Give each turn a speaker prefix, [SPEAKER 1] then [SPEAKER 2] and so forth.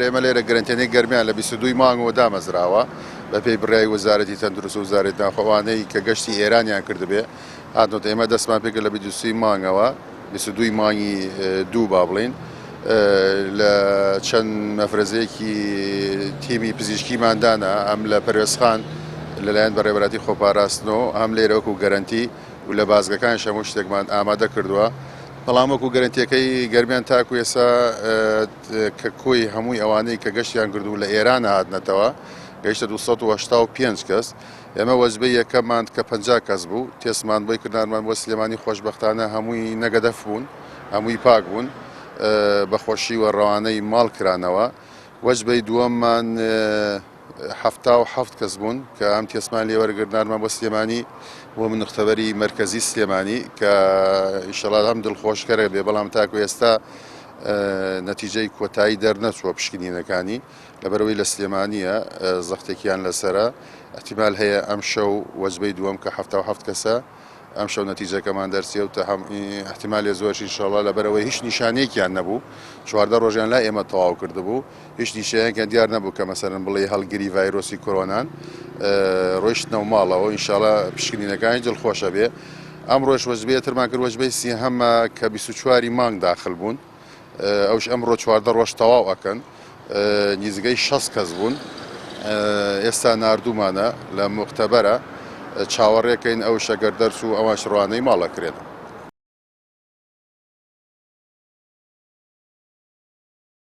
[SPEAKER 1] ئێمە لێرە گەرنتێنەی گەرمیان لە 22 مانگەوە دامەزراوە بە پێی بڕای وەزارەتی تەندروست و وزارەتی ناوخۆوانەی کە گەشتی ئێرانیان کردبێ هاتنەوە ئێمە دەستمان پێکرد لە 23 مانگەوە 22 مانگی دوو با بڵین لە چەند مەفرەزەیەکی تیمی پزیشکیماندانە ئەم لە پەروێزخان لەلایەن بەڕێوەبەراتی خۆپاراستنەوە هەم لێرە وەکو گەرنتی و لە بازگەکان هەموو شتێکمان ئامادە کردووە بەڵام وەکو گەرنتیەکەی گەرمیان تاکو ئێستا کە کۆی هەمووی ئەوانەی کە گەشتیان کردو لە ئێران هاتنەتەوە گەیشتە 285 کەس ئێمە وەزبەی یەکەممان کە 50 کەس بوو تێسمان بۆی کردنارمان بۆ سلێمانی خۆشبەختانە هەمووی نەگەدەف بوون هەمووی پاک بوون بەخۆشی و ڕەوانەی ماڵ کرانەوە وەجبەی دووەممان 77 کەس بوون کە ئەم تێسمان لێوەرگرنارمان بۆ سلێمانی بۆ منختەبەری مەرکەزی سلێمانی کە ئیشەڵات هەم دڵخۆشکەرە بێ بەڵام تاکو ئێستا نەتیجەی کۆتایی دەرنەچووە پشکنینەکانی لەبەرەوەی لە سلێمانیە زەختێکیان لەسرە احتیمال هەیە ئەم شەو وەجبەی دووەم کە 77 کەسە ئەم شەو نەتیجەکەمان دەرسیە و احتیمالی زۆرشی ئینشاڵڵا لەبەرەوەی هیچ نیشانەیەکیان نەبوو 14 ڕۆژیان لا ئێمە تەواو کردبوو هیچ نیشانەیەکیان دیار نەبوو کە مەسەرەن بڵێ هەڵگیری ڤایرۆسی کۆرۆنان ڕۆیشتنەوە ماڵەوە ئینشاڵڵا پشکنینەکانی دڵخۆشە بێ ئەم ڕۆژ وەجبەیە ترمان کرد وەجبەی سیهەمە کە 24 مانگ داخل بوون ئەوش ئەمڕۆ 14 ڕۆژ تەواو ئەکەن نزیکەی 60 کەس بوون ئێستا ناردوومانە لە مختەبەرە چاوەڕێکەین ئەو شەگەر دەرس و ئەوان شڕوانەی ماڵەکرێن